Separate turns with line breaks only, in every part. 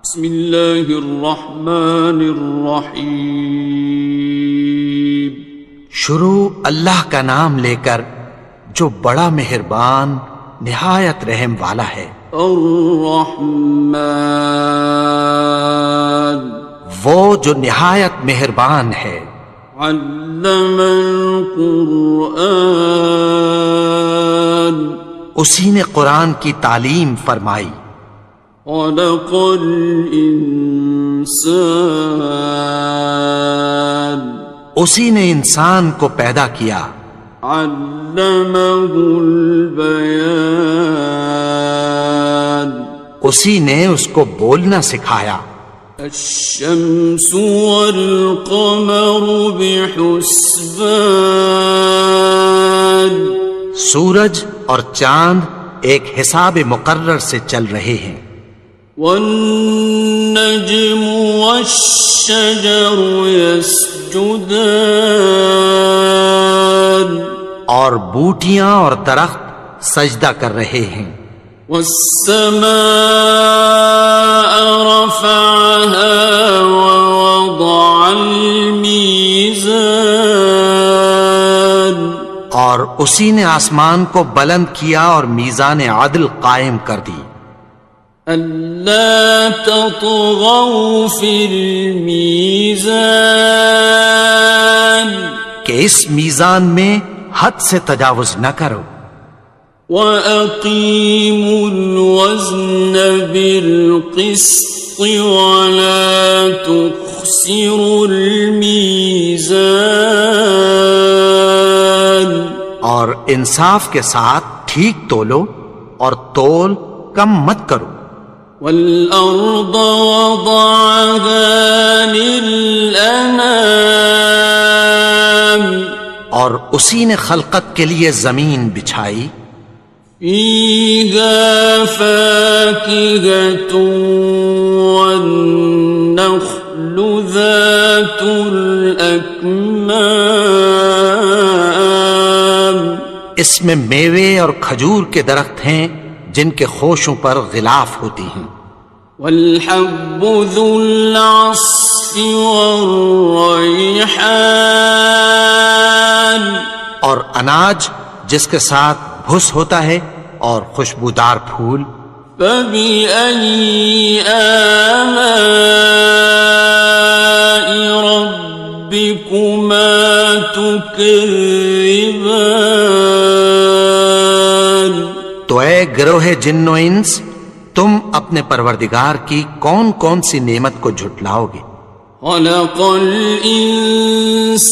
بسم اللہ الرحمن الرحیم.
شروع اللہ کا نام لے کر جو بڑا مہربان نہایت رحم والا ہے.
الرحمن
وہ جو نہایت مہربان ہے.
علم القرآن
اسی نے قرآن کی تعلیم فرمائی.
خلق الانسان
اسی نے انسان کو پیدا کیا.
علمہ البیان
اسی نے اس کو بولنا سکھایا.
الشمس والقمر بحسبان
سورج اور چاند ایک حساب مقرر سے چل رہے ہیں.
والنجم والشجر يسجدان
اور بوٹیاں اور درخت سجدہ کر رہے ہیں.
والسماء رفعها ووضع الميزان
اور اسی نے آسمان کو بلند کیا اور میزان عدل قائم کر دی.
ألا تطغوا في الميزان
کہ اس میزان میں حد سے تجاوز نہ کرو.
وَأَقِيمُوا الْوَزْنَ بِالْقِسْطِ وَلَا تُخْسِرُوا الْمِيزَانَ
اور انصاف کے ساتھ ٹھیک تولو اور تول کم مت کرو.
وَالْأَرْضَ وَضَعَهَا لِلْأَنَامِ
اور اسی نے خلقت کے لیے زمین بچھائی.
فِيهَا فَاكِهَةٌ وَالنَّخْلُ ذَاتُ الْأَكْمَامِ
اس میں میوے اور کھجور کے درخت ہیں جن کے خوشوں پر غلاف ہوتی ہیں.
وَالْحَبُّ ذُو الْعَصْفِ وَالرَّيْحَانِ
اور اناج جس کے ساتھ بھس ہوتا ہے اور خوشبودار پھول.
فَبِأَيِّ آلَاءِ رَبِّكُمَا تُكَذِّبَانِ
تو اے گروہ جن و انس تم اپنے پروردگار کی کون کون سی نعمت کو جھٹلاؤ گے.
خلق الانسان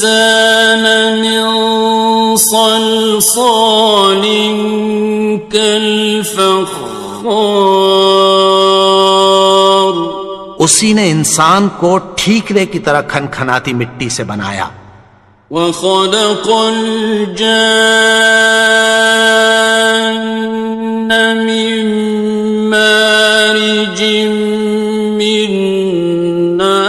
من صلصال كالفخار
اسی نے انسان کو ٹھیکرے کی طرح کھنکھناتی مٹی سے بنایا.
وخلق الجان من مارج من نار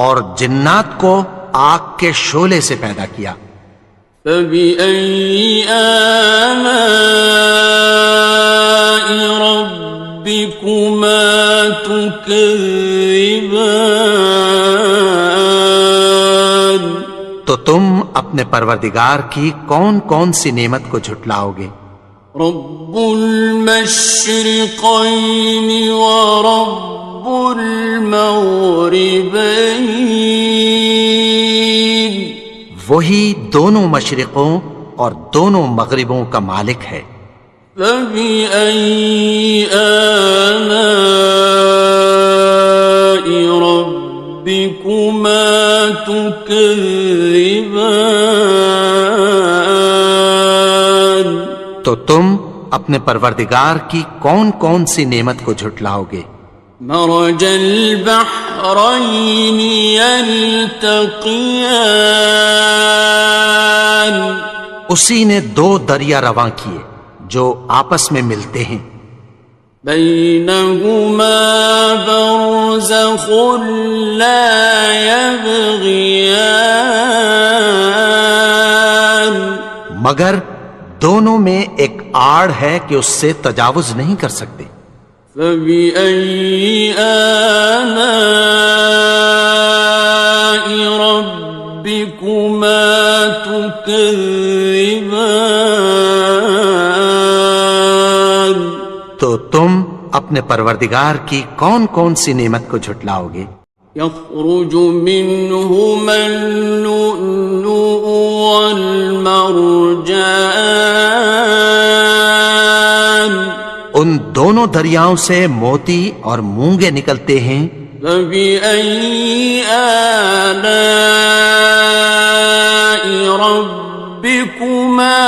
اور جنات کو آگ کے شعلے سے پیدا کیا.
فبأي آلاء ربكما تكذبان
تو تم اپنے پروردگار کی کون کون سی نعمت کو جھٹلاؤ گے.
رب المشرقين ورب المغربين
وہی دونوں مشرقوں اور دونوں مغربوں کا مالک ہے.
فبأي آلاء ربكما تكذبان
تو تم اپنے پروردگار کی کون کون سی نعمت کو جھٹلاؤ گے.
مرج البحرين يلتقيان
اسی نے دو دریا رواں کیے جو آپس میں ملتے ہیں.
بينهما برزخ لا يبغيان
مگر دونوں میں ایک آڑ ہے کہ اس سے تجاوز نہیں کر سکتے۔
فبأي آلاء ربكما تكذبان؟
تو تم اپنے پروردگار کی کون کون سی نعمت کو جھٹلاؤ گے؟
يخرج منهما اللؤلؤ والمرجان،
ان دونوں دریاؤں سے موتی اور مونگے نکلتے ہیں۔
فبأي آلاء ربكما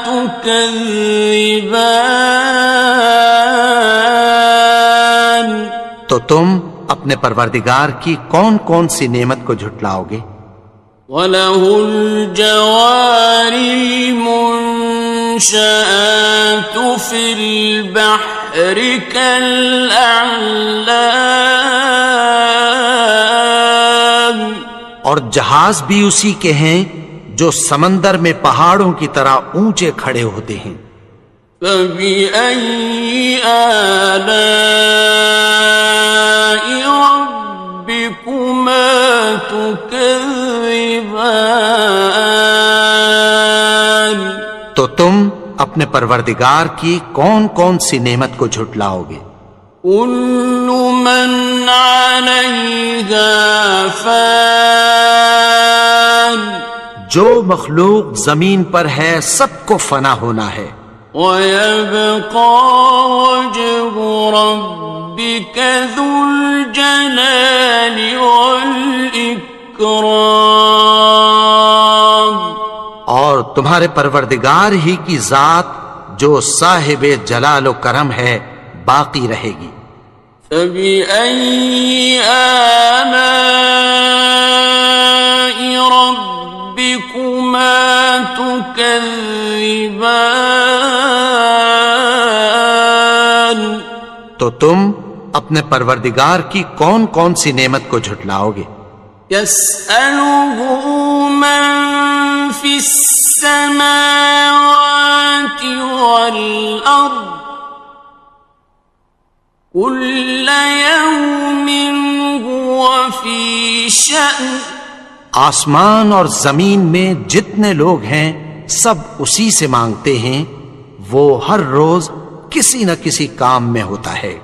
تكذبان؟
تو تم اپنے پروردگار کی کون کون سی نعمت کو جھٹلاؤ گے؟
وَلَهُ الْجَوَارِ الْمُنشَآتُ فِي الْبَحْرِ كَالْأَعْلَامِ،
اور جہاز بھی اسی کے ہیں جو سمندر میں پہاڑوں کی طرح اونچے کھڑے ہوتے ہیں۔
فَبِأَيِّ آلَاءِ رَبِّكُمَا تُكَذِّبَانِ؟
تو تم اپنے پروردگار کی کون کون سی نعمت کو جھٹلاؤ گے؟
كُلُّ مَنْ عَلَيْهَا فَانٍ،
جو مخلوق زمین پر ہے سب کو فنا ہونا ہے۔
وَيَبْقَى وَجْهُ رَبِّكَ ذُو الْجَلَالِ وَالْإِكْرَامِ،
اور تمہارے پروردگار ہی کی ذات جو صاحب جلال و کرم ہے باقی رہے گی۔
فَبِأَيِّ آلَاءِ رَبِّكُمَا تُكَذِّبَانِ؟
تو تم اپنے پروردگار کی کون کون سی نعمت کو جھٹلاؤ گے؟
يَسْأَلُهُ مَن فِي السَّمَاوَاتِ وَالْأَرْضِ كُلَّ يَوْمٍ هُوَ فِي شَأْنٍ،
آسمان اور زمین میں جتنے لوگ ہیں سب اسی سے مانگتے ہیں، وہ ہر روز کسی نہ کسی کام میں ہوتا ہے۔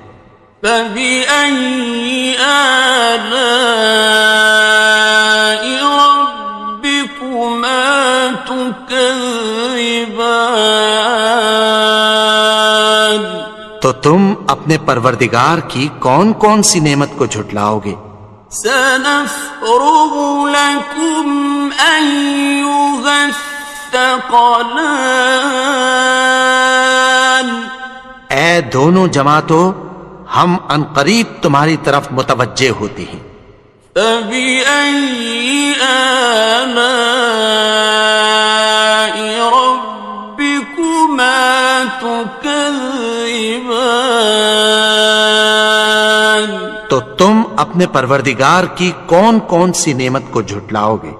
فَبِأَيِّ آلَاءِ رَبِّكُمَا تُكَذِّبَانِ؟
تو تم اپنے پروردگار کی کون کون سی نعمت کو جھٹلاؤ گے؟
سَنَفْرُغُ لَكُمْ أَيُّهَ الثَّقَلَانِ،
اے دونوں جماعتوں، ہم عنقریب تمہاری طرف متوجہ ہوتے ہیں۔
فَبِأَيِّ آلَاءِ رَبِّكُمَا تُكَذِّبَانِ؟
تو تم اپنے پروردگار کی کون کون سی نعمت کو جھٹلاؤ گے؟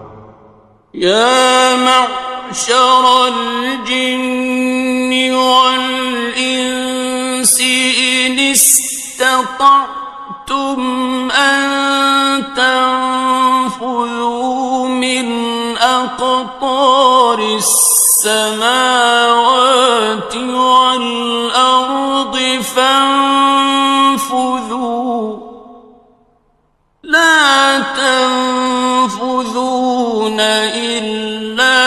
يَا مَعْشَرَ الْجِنِّ وَالْإِنسِ إِنِ اسْتَطَعْتُمْ أَن تَنفُذُوا مِنْ أَقْطَارِ السَّمَاوَاتِ وَالْأَرْضِ فَانفُذُوا لَا تَنفُذُونَ إِلَّا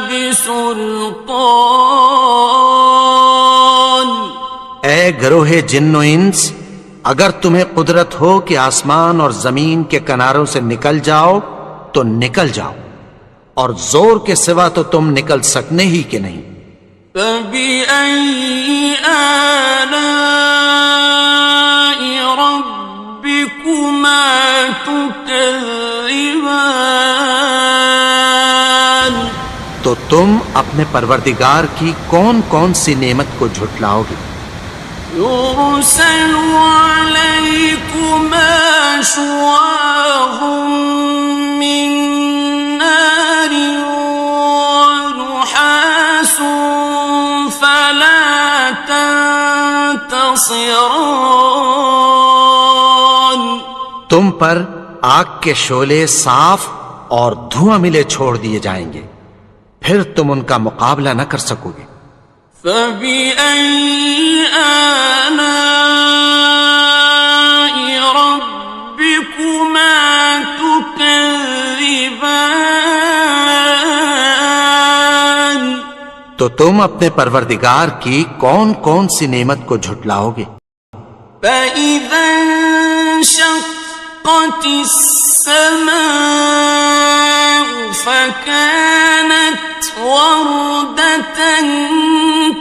بِسُلْطَانٍ۔
اے گروہ جن و انس، اگر تمہیں قدرت ہو کہ آسمان اور زمین کے کناروں سے نکل جاؤ تو نکل جاؤ، اور زور کے سوا تو تم نکل سکنے ہی کہ نہیں۔
فَبِأَيِّ آلَاءِ رَبِّكُمَا تُكَذِّبَانِ؟
تو تم اپنے پروردگار کی کون کون سی نعمت کو جھٹلاؤ گے؟
يُرْسَلُ عَلَيْكُمَا شُوَاظٌ مِّن نَّارٍ وَنُحَاسٌ فَلَا خاسران.
تم پر آگ کے شعلے صاف اور دھواں ملے چھوڑ دیے جائیں گے، پھر تم ان کا مقابلہ نہ کر سکو گے۔
فَبِأَيِّ آلَاءِ رَبِّكُمَا تُكَذِّبَانِ.
تو تم اپنے پروردگار کی کون کون سی نعمت کو جھٹلاؤ گے؟
فَإِذَا انشَقَّتِ السَّمَاءُ فَكَانَتْ وَرْدَةً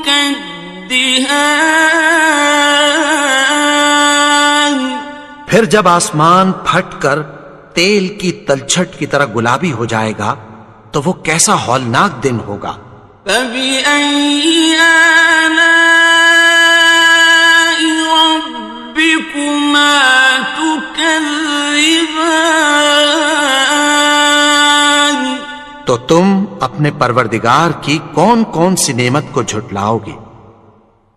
كَالدِّهَانِ.
پھر جب آسمان پھٹ کر تیل کی تلچھٹ کی طرح گلابی ہو جائے گا تو وہ کیسا ہولناک دن ہوگا۔
فَبِأَيِّ آلَاءِ رَبِّكُمَا تُكَذِّبَانِ.
تو تم اپنے پروردگار کی کون کون سی نعمت کو جھٹلاؤ گے؟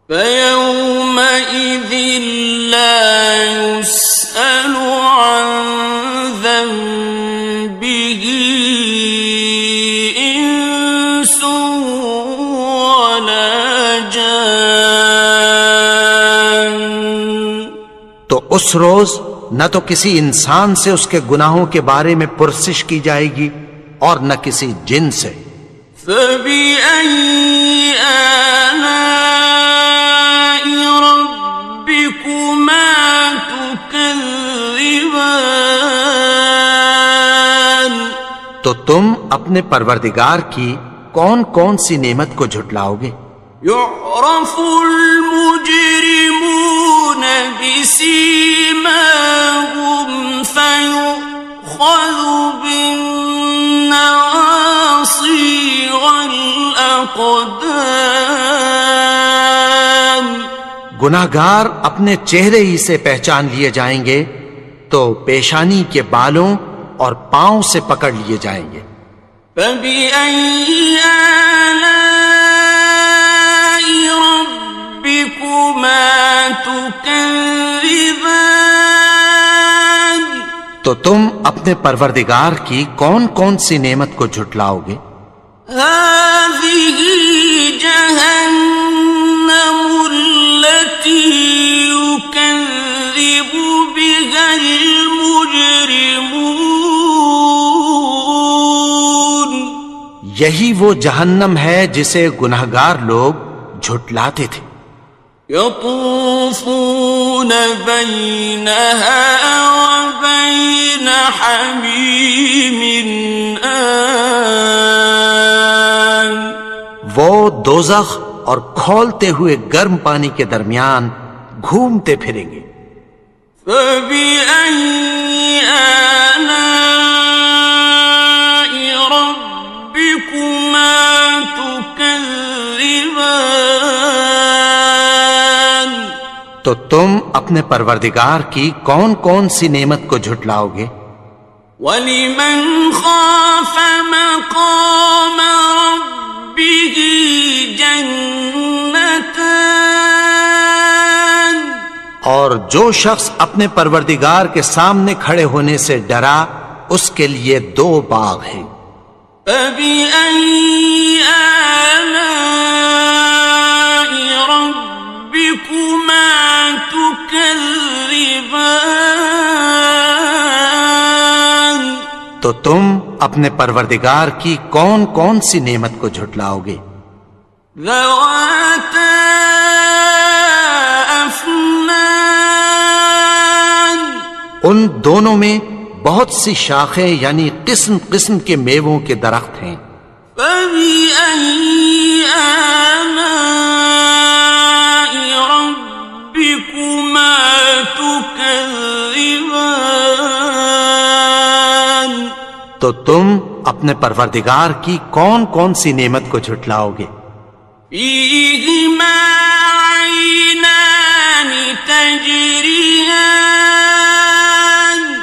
فَيَوْمَئِذٍ لَا يُسْأَلُ عَنْ ذَنبِهِ إِنسٌ وَلَا جَانٌ.
تو اس روز نہ تو کسی انسان سے اس کے گناہوں کے بارے میں پرسش کی جائے گی اور نہ کسی جن سے۔
فَبِأَيِّ آلَاءِ رَبِّكُمَا تُكَذِّبَانِ.
تو تم اپنے پروردگار کی کون کون سی نعمت کو جھٹلاؤ گے؟
يُعْرَفُ الْمُجْرِمُونَ بِسِيمَاهُمْ فَيُؤْخَذُ بِالنَّوَاصِي وَالْأَقْدَامِ.
گناہگار اپنے چہرے ہی سے پہچان لیے جائیں گے تو پیشانی کے بالوں اور پاؤں سے پکڑ لیے جائیں گے۔
فَبِأَيِّ آلَاءِ رَبِّكُمَا تُكَذِّبَانِ.
تو تم اپنے پروردگار کی کون کون سی نعمت کو جھٹلاؤ گے؟
هَٰذِهِ جَهَنَّمُ الَّتِي يُكَذِّبُ بِهَا الْمُجْرِمُونَ.
یہی وہ جہنم ہے جسے گناہگار لوگ جھٹلاتے تھے۔
يَطُوفُونَ بَيْنَهَا وَبَيْنَ حَمِيمٍ آنٍ.
وہ دوزخ اور کھولتے ہوئے گرم پانی کے درمیان گھومتے پھریں گے۔
فَبِأَيِّ آلَاءِ رَبِّكُمَا تُكَذِّبَانِ.
تو تم اپنے پروردگار کی کون کون سی نعمت کو جھٹلاؤ گے؟
وَلِمَنْ خَافَ مَقَامَ رَبِّهِ جَنَّتَانِ.
اور جو شخص اپنے پروردگار کے سامنے کھڑے ہونے سے ڈرا اس کے لیے دو باغ ہیں۔
فَبِأَيِّ آلَاءِ رَبِّكُمَا تُكَذِّبَانِ.
تو تم اپنے پروردگار کی کون کون سی نعمت کو جھٹلاؤ گے؟
ذَوَاتَا أَفْنَانٍ.
ان دونوں میں بہت سی شاخیں یعنی قسم قسم کے میووں کے درخت ہیں۔
فَبِأَيِّ آلَاءِ رَبِّكُمَا تُكَذِّبَانِ.
تو تم اپنے پروردگار کی کون کون سی نعمت کو جھٹلاؤ گے؟
فِيهِمَا عَيْنَانِ تَجْرِيَانِ.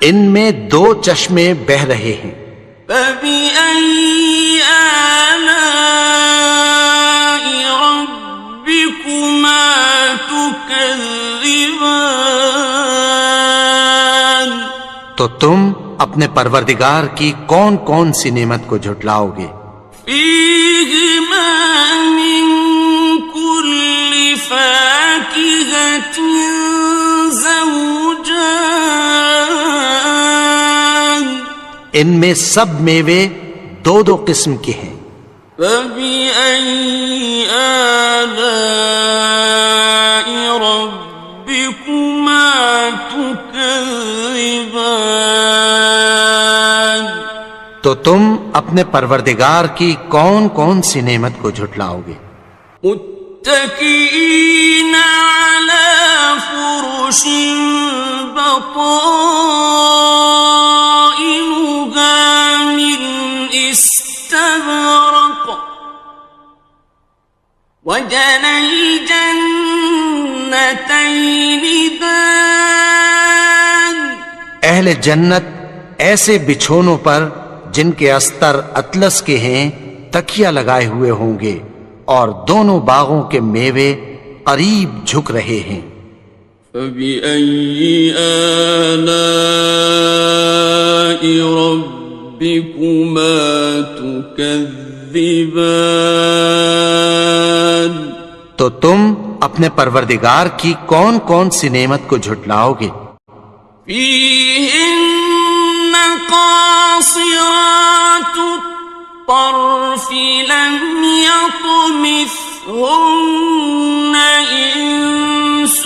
ان میں دو چشمے بہہ رہے ہیں۔
فَبِأَيِّ آلَاءِ رَبِّكُمَا تُكَذِّبَانِ. تكذبان
تو تم اپنے پروردگار کی کون کون سی نعمت کو جھٹلاؤ گے؟
فيهما من كل فاكهة زوجان
ان میں سب میوے دو دو قسم کے ہیں۔
فبأي آلاء ربكما تكذبان
تو تم اپنے پروردگار کی کون کون سی نعمت کو جھٹلاؤ گے؟
متكئين على فرش بطائنها من استبرق وجنى الجنتين دان
اہل جنت ایسے بچھونوں پر جن کے استر اطلس کے ہیں تکیہ لگائے ہوئے ہوں گے، اور دونوں باغوں کے میوے قریب جھک رہے ہیں۔
فبأي آلاء ربكما تكذبان
تو تم اپنے پروردگار کی کون کون سی نعمت کو جھٹلاؤ گے؟
فيهن قاصرات الطرف لم يطمثهن إنس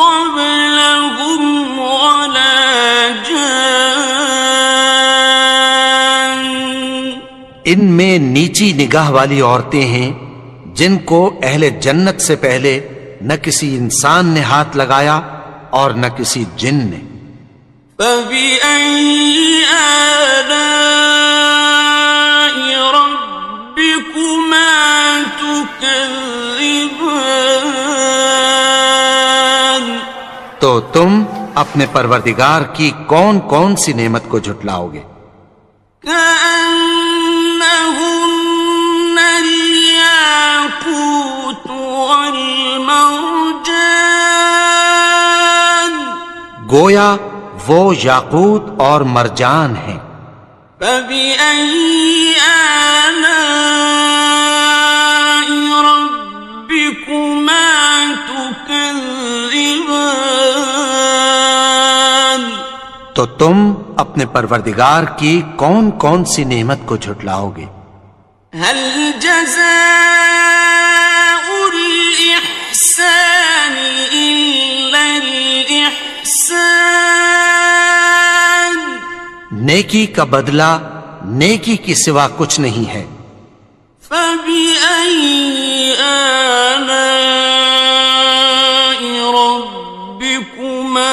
قبلهم ولا جان
ان میں نیچی نگاہ والی عورتیں ہیں جن کو اہل جنت سے پہلے نہ کسی انسان نے ہاتھ لگایا اور نہ کسی جن نے۔
فبأي آلاء ربكما تكذبان
تو تم اپنے پروردگار کی کون کون سی نعمت کو جھٹلاؤ گے؟
كأنهن الياقوت والمرجان
گویا وہ یاقوت اور مرجان ہیں۔
فبأي آلاء ربكما تكذبان
تو تم اپنے پروردگار کی کون کون سی نعمت کو جھٹلاؤ گے؟
هل جزاء الإحسان إلا الإحسان
نیکی کا بدلہ نیکی کی سوا کچھ نہیں ہے۔
فبأي آلاء ربكما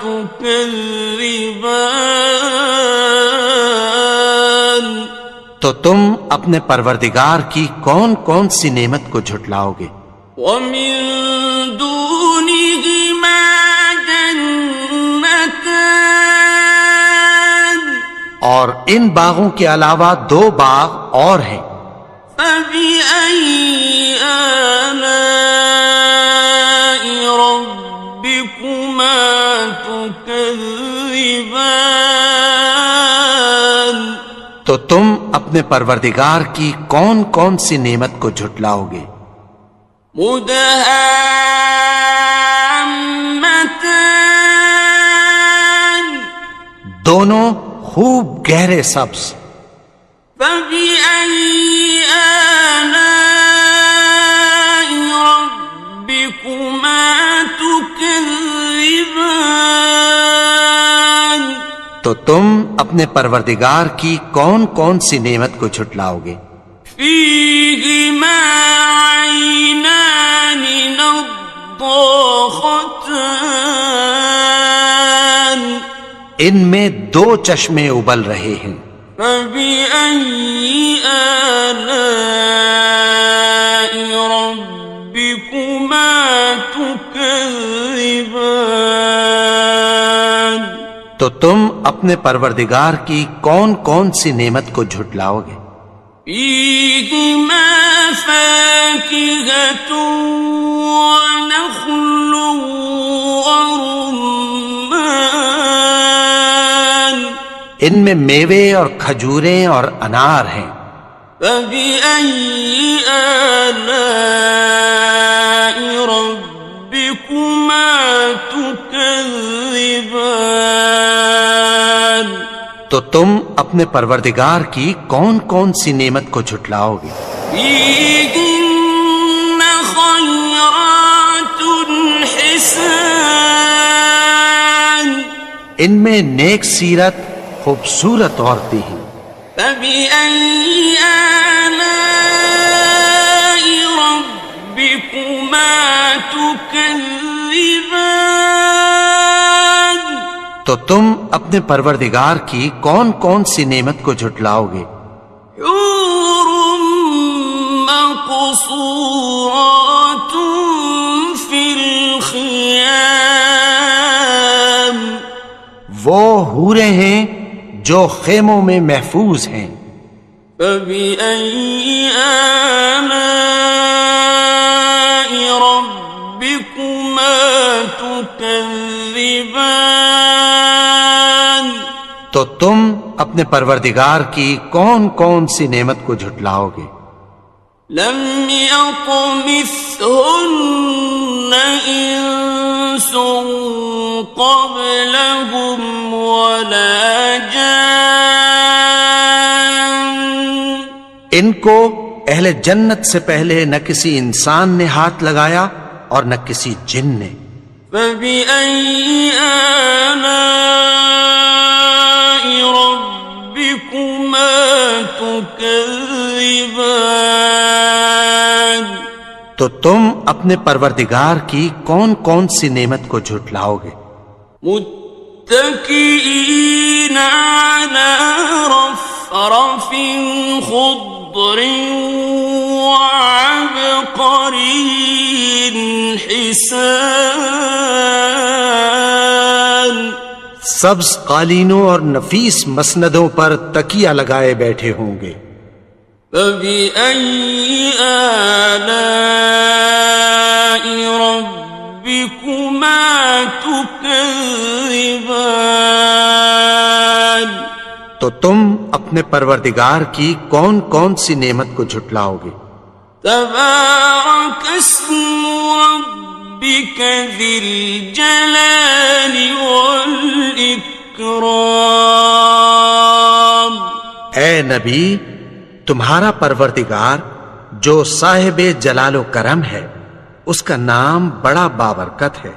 تكذبان
تو تم اپنے پروردگار کی کون کون سی نعمت کو جھٹلاؤ گے؟
ومن دونهما جنتان
اور ان باغوں کے علاوہ دو باغ اور ہیں۔
فبأي آلاء ربكما تكذبان
تو تم اپنے پروردگار کی کون کون سی نعمت کو جھٹلاؤ گے؟
مدهامتان
دونوں خوب گہرے سبز۔
فبأي آلاء ربكما تكذبان
تو تم اپنے پروردگار کی کون کون سی نعمت کو جھٹلاؤ گے؟
فيهما عينان نضاختان
ان میں دو چشمے ابل رہے ہیں۔
فبأي آلاء ربكما تكذبان
تو تم اپنے پروردگار کی کون کون سی نعمت کو جھٹلاؤ گے؟
فيهما فاكهة ونخل ورمان
ان میں میوے اور کھجوریں اور انار ہیں.
فبأي آلاء ربكما تكذبان
تو تم اپنے پروردگار کی کون کون سی نعمت کو جھٹلاؤ گے؟
فيهن خيرات حسان
ان میں نیک سیرت خوبصورت عورتیں ہیں.
فبأي آلاء ربكما تكذبان
تو تم اپنے پروردگار کی کون کون سی نعمت کو جھٹلاؤ گے؟
حور مقصورات في الخيام
وہ حوریں ہیں جو خیموں میں محفوظ ہیں.
فبأي آلاء ربكما تكذبان
تو تم اپنے پروردگار کی کون کون سی نعمت کو جھٹلاؤ گے؟
لم يطمثهن إنس قبلهم ولا جان
ان کو اہل جنت سے پہلے نہ کسی انسان نے ہاتھ لگایا اور نہ کسی جن نے.
فبأي آلاء ربكما تكذبان
تو تم اپنے پروردگار کی کون کون سی نعمت کو جھٹلاؤ گے؟
متكئين على رفرف خضر وعبقري حسان
سبز قالینوں اور نفیس مسندوں پر تکیہ لگائے بیٹھے ہوں گے.
فبأي آلاء ربكما تكذبان
تو تم اپنے پروردگار کی کون کون سی نعمت کو جھٹلاؤ گے؟
تبارك اسم ربك ذي الجلال والإكرام
اے نبی، تمہارا پروردگار جو صاحب جلال و کرم ہے، اس کا نام بڑا بابرکت ہے.